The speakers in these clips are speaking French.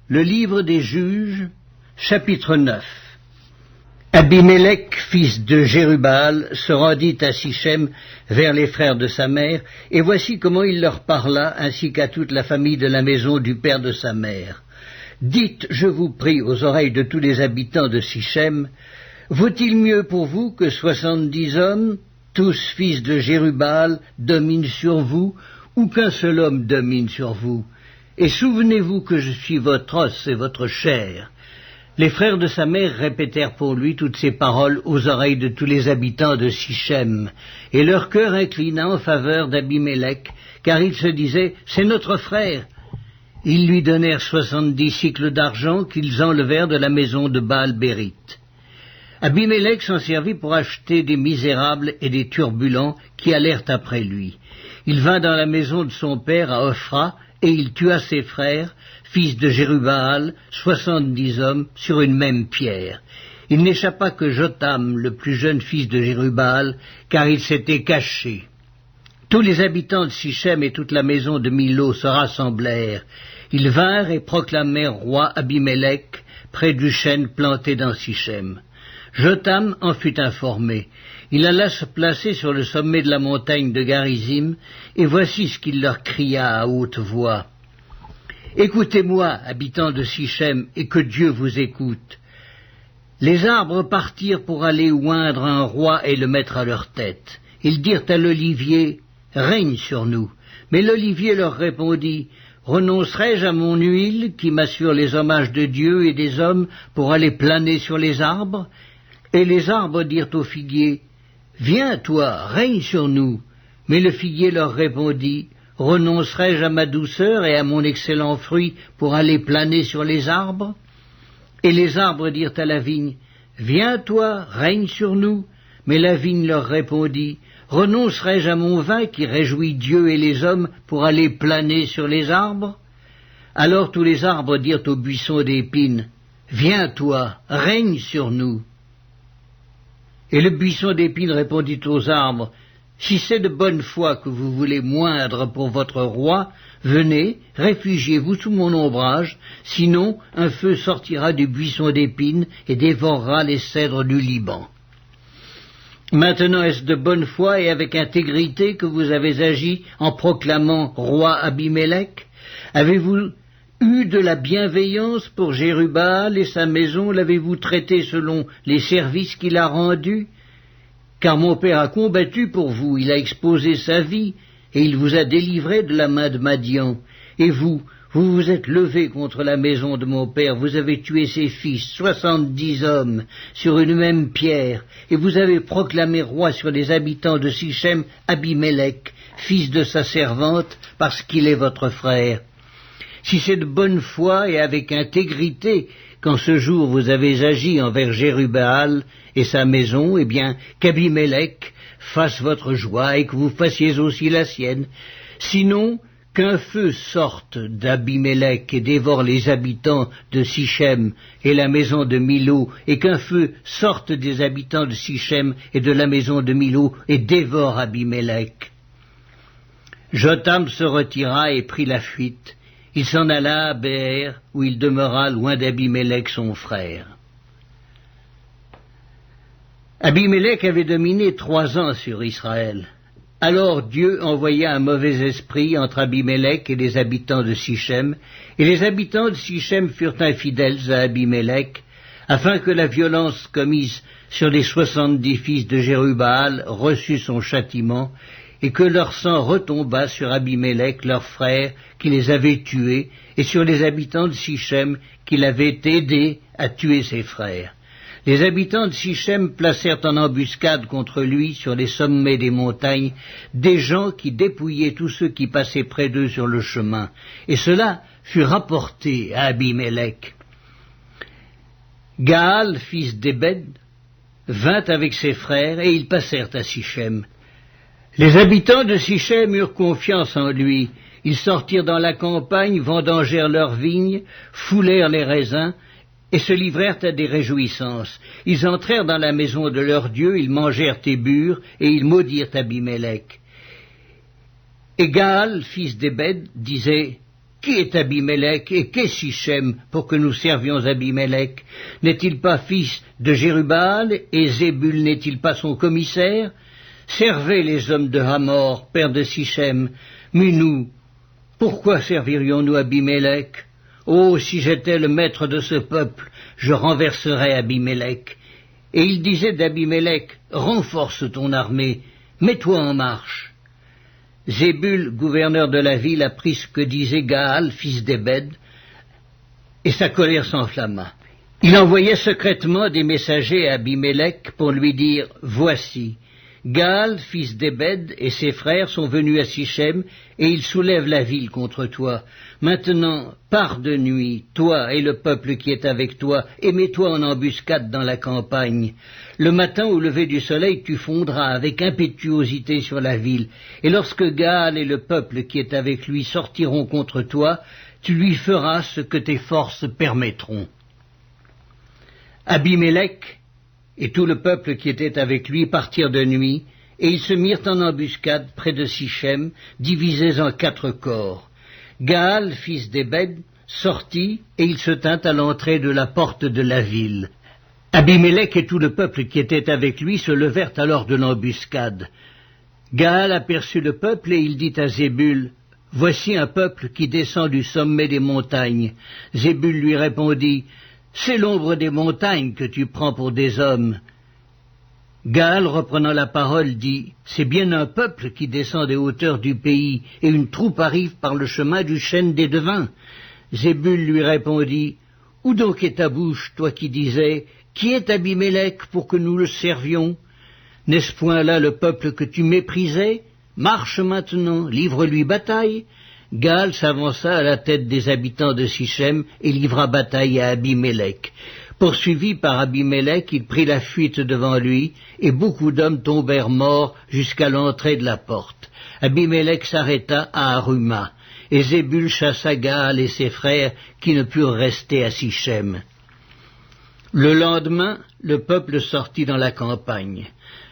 Le livre des juges, chapitre 9. Abimélec, fils de Jérubbaal, se rendit à Sichem vers les frères de sa mère, et voici comment il leur parla, ainsi qu'à toute la famille de la maison du père de sa mère. Dites, je vous prie, aux oreilles de tous les habitants de Sichem, vaut-il mieux pour vous que 70 hommes, tous fils de Jérubbaal, dominent sur vous, ou qu'un seul homme domine sur vous? Et souvenez-vous que je suis votre os et votre chair. Les frères de sa mère répétèrent pour lui toutes ces paroles aux oreilles de tous les habitants de Sichem, et leur cœur inclina en faveur d'Abimélec, car ils se disaient, c'est notre frère. Ils lui donnèrent 70 cycles d'argent qu'ils enlevèrent de la maison de Baal-Bérith. Abimélec s'en servit pour acheter des misérables et des turbulents qui allèrent après lui. Il vint dans la maison de son père à Ophra, et il tua ses frères, fils de Jérubbaal, 70 hommes, sur une même pierre. Il n'échappa que Jotham, le plus jeune fils de Jérubbaal, car il s'était caché. Tous les habitants de Sichem et toute la maison de Milo se rassemblèrent. Ils vinrent et proclamèrent roi Abimélec près du chêne planté dans Sichem. Jotham en fut informé. Il alla se placer sur le sommet de la montagne de Garizim, et voici ce qu'il leur cria à haute voix. « Écoutez-moi, habitants de Sichem, et que Dieu vous écoute. Les arbres partirent pour aller oindre un roi et le mettre à leur tête. Ils dirent à l'olivier, « Règne sur nous. » Mais l'olivier leur répondit, « Renoncerai-je à mon huile, qui m'assure les hommages de Dieu et des hommes, pour aller planer sur les arbres ?» Et les arbres dirent au figuier, « Viens, toi, règne sur nous. » Mais le figuier leur répondit, « Renoncerai-je à ma douceur et à mon excellent fruit pour aller planer sur les arbres ?» Et les arbres dirent à la vigne, « Viens, toi, règne sur nous. » Mais la vigne leur répondit, « Renoncerai-je à mon vin qui réjouit Dieu et les hommes pour aller planer sur les arbres ?» Alors tous les arbres dirent au buisson d'épines, « Viens, toi, règne sur nous. » Et le buisson d'épines répondit aux arbres, « Si c'est de bonne foi que vous voulez moindre pour votre roi, venez, réfugiez-vous sous mon ombrage, sinon un feu sortira du buisson d'épines et dévorera les cèdres du Liban. Maintenant est-ce de bonne foi et avec intégrité que vous avez agi en proclamant roi Abimélec? Avez-vous eu de la bienveillance pour Jérubbaal et sa maison? L'avez-vous traité selon les services qu'il a rendus? Car mon père a combattu pour vous, il a exposé sa vie, et il vous a délivré de la main de Madian. Et vous vous êtes levé contre la maison de mon père, vous avez tué ses fils, 70 hommes, sur une même pierre, et vous avez proclamé roi sur les habitants de Sichem Abimélec, fils de sa servante, parce qu'il est votre frère. Si c'est de bonne foi et avec intégrité qu'en ce jour vous avez agi envers Jérubbaal et sa maison, eh bien, qu'Abimélec fasse votre joie et que vous fassiez aussi la sienne. Sinon, qu'un feu sorte d'Abimélec et dévore les habitants de Sichem et la maison de Milo, et qu'un feu sorte des habitants de Sichem et de la maison de Milo et dévore Abimélec. » Jotham se retira et prit la fuite. Il s'en alla à Béer, où il demeura loin d'Abimélec son frère. Abimélec avait dominé 3 ans sur Israël. Alors Dieu envoya un mauvais esprit entre Abimélec et les habitants de Sichem, et les habitants de Sichem furent infidèles à Abimélec, afin que la violence commise sur les 70 fils de Jérubbaal reçût son châtiment, et que leur sang retomba sur Abimélec, leur frère, qui les avait tués, et sur les habitants de Sichem, qui l'avaient aidé à tuer ses frères. Les habitants de Sichem placèrent en embuscade contre lui, sur les sommets des montagnes, des gens qui dépouillaient tous ceux qui passaient près d'eux sur le chemin, et cela fut rapporté à Abimélec. Gaal, fils d'Ébed, vint avec ses frères, et ils passèrent à Sichem. Les habitants de Sichem eurent confiance en lui. Ils sortirent dans la campagne, vendangèrent leurs vignes, foulèrent les raisins, et se livrèrent à des réjouissances. Ils entrèrent dans la maison de leur Dieu, ils mangèrent et burent, et ils maudirent Abimélec. Et Gaal, fils d'Ébed, disait, Qui est Abimélec et qu'est Sichem pour que nous servions Abimélec? N'est-il pas fils de Jérubbaal et Zébul n'est-il pas son commissaire? Servez les hommes de Hamor, père de Sichem, mais nous, pourquoi servirions-nous Abimélec? Oh, si j'étais le maître de ce peuple, je renverserais Abimélec. Et il disait d'Abimélec, renforce ton armée, mets-toi en marche. Zébul, gouverneur de la ville, apprit ce que disait Gaal, fils d'Ébed, et sa colère s'enflamma. Il envoyait secrètement des messagers à Abimélec pour lui dire, voici, Gaal, fils d'Ébed, et ses frères sont venus à Sichem, et ils soulèvent la ville contre toi. Maintenant, pars de nuit, toi et le peuple qui est avec toi, et mets-toi en embuscade dans la campagne. Le matin, au lever du soleil, tu fondras avec impétuosité sur la ville, et lorsque Gaal et le peuple qui est avec lui sortiront contre toi, tu lui feras ce que tes forces permettront. Abimélec et tout le peuple qui était avec lui partirent de nuit, et ils se mirent en embuscade près de Sichem, divisés en 4 corps. Gaal, fils d'Ébed, sortit, et il se tint à l'entrée de la porte de la ville. Abimélec et tout le peuple qui était avec lui se levèrent alors de l'embuscade. Gaal aperçut le peuple, et il dit à Zébul, « Voici un peuple qui descend du sommet des montagnes. » Zébul lui répondit, « C'est l'ombre des montagnes que tu prends pour des hommes. » Gaal, reprenant la parole, dit, « C'est bien un peuple qui descend des hauteurs du pays, et une troupe arrive par le chemin du chêne des devins. » Zébul lui répondit, « Où donc est ta bouche, toi qui disais, « Qui est Abimélec pour que nous le servions » N'est-ce point là le peuple que tu méprisais? Marche maintenant, livre-lui bataille. » Gaal s'avança à la tête des habitants de Sichem et livra bataille à Abimélec. Poursuivi par Abimélec, il prit la fuite devant lui, et beaucoup d'hommes tombèrent morts jusqu'à l'entrée de la porte. Abimélec s'arrêta à Aruma, et Zébul chassa Gaal et ses frères qui ne purent rester à Sichem. Le lendemain, le peuple sortit dans la campagne.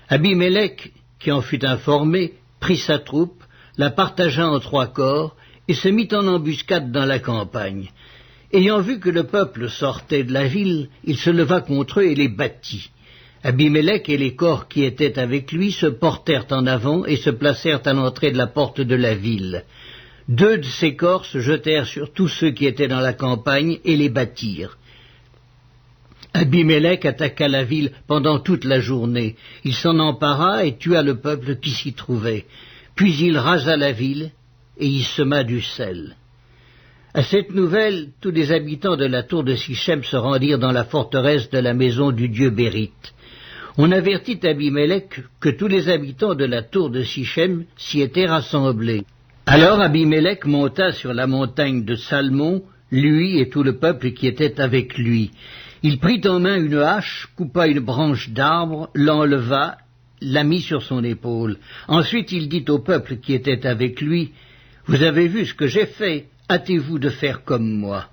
Abimélec, qui en fut informé, prit sa troupe, la partagea en 3 corps, et se mit en embuscade dans la campagne. Ayant vu que le peuple sortait de la ville, il se leva contre eux et les battit. Abimélec et les corps qui étaient avec lui se portèrent en avant et se placèrent à l'entrée de la porte de la ville. 2 de ces corps se jetèrent sur tous ceux qui étaient dans la campagne et les battirent. Abimélec attaqua la ville pendant toute la journée. Il s'en empara et tua le peuple qui s'y trouvait. Puis il rasa la ville et y sema du sel. À cette nouvelle, tous les habitants de la tour de Sichem se rendirent dans la forteresse de la maison du dieu Bérite. On avertit Abimélec que tous les habitants de la tour de Sichem s'y étaient rassemblés. Alors Abimélec monta sur la montagne de Salmon, lui et tout le peuple qui était avec lui. Il prit en main une hache, coupa une branche d'arbre, l'enleva, la mit sur son épaule. Ensuite il dit au peuple qui était avec lui, « Vous avez vu ce que j'ai fait, hâtez-vous de faire comme moi. »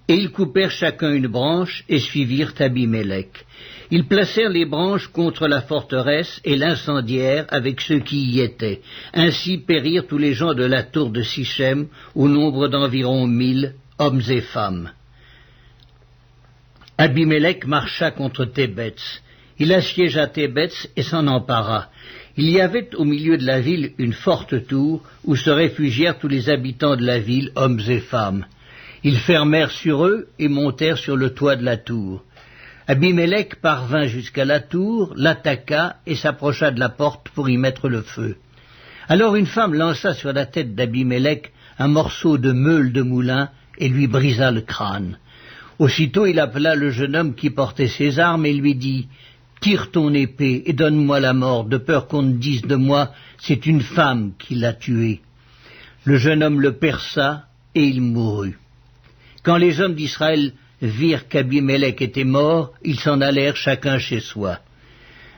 Et ils coupèrent chacun une branche et suivirent Abimélec. Ils placèrent les branches contre la forteresse et l'incendièrent avec ceux qui y étaient. Ainsi périrent tous les gens de la tour de Sichem, au nombre d'environ 1000, hommes et femmes. Abimélec marcha contre Thébets. Il assiégea Thébets et s'en empara. Il y avait au milieu de la ville une forte tour où se réfugièrent tous les habitants de la ville, hommes et femmes. Ils fermèrent sur eux et montèrent sur le toit de la tour. Abimélec parvint jusqu'à la tour, l'attaqua et s'approcha de la porte pour y mettre le feu. Alors une femme lança sur la tête d'Abimélec un morceau de meule de moulin et lui brisa le crâne. Aussitôt il appela le jeune homme qui portait ses armes et lui dit « Tire ton épée et donne-moi la mort, de peur qu'on ne dise de moi, c'est une femme qui l'a tué. » Le jeune homme le perça et il mourut. Quand les hommes d'Israël virent qu'Abimélec était mort, ils s'en allèrent chacun chez soi.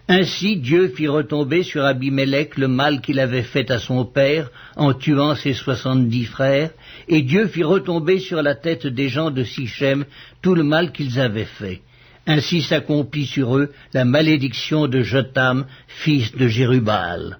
Ainsi Dieu fit retomber sur Abimélec le mal qu'il avait fait à son père en tuant ses 70 frères, et Dieu fit retomber sur la tête des gens de Sichem tout le mal qu'ils avaient fait. Ainsi s'accomplit sur eux la malédiction de Jotham, fils de Jérubbaal.